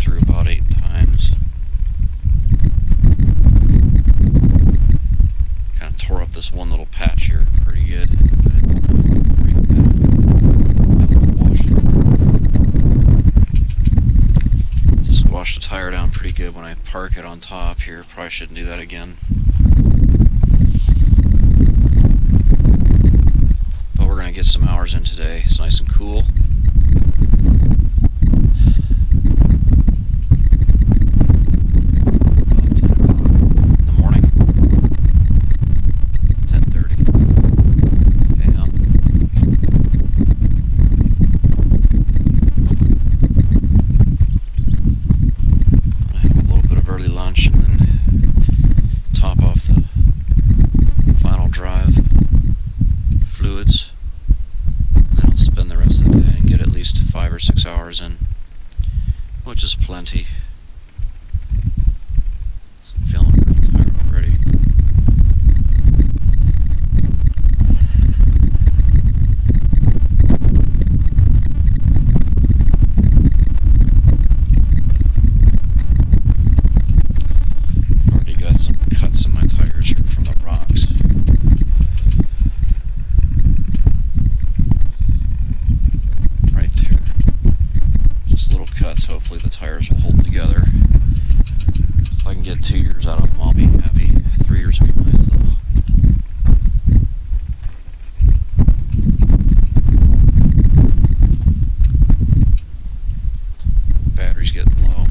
through about 8 times. Kind of tore up this one little patch here pretty good. Squashed the tire down pretty good when I park it on top here. Probably shouldn't do that again. But we're going to get some hours in today. It's nice and cool. In, which is plenty. So I'm feeling pretty tired already. Already got some cuts in my tires here from the rocks. Hopefully the tires will hold together. If I can get 2 years out of them, I'll be happy. 3 years would be nice though. Battery's getting low.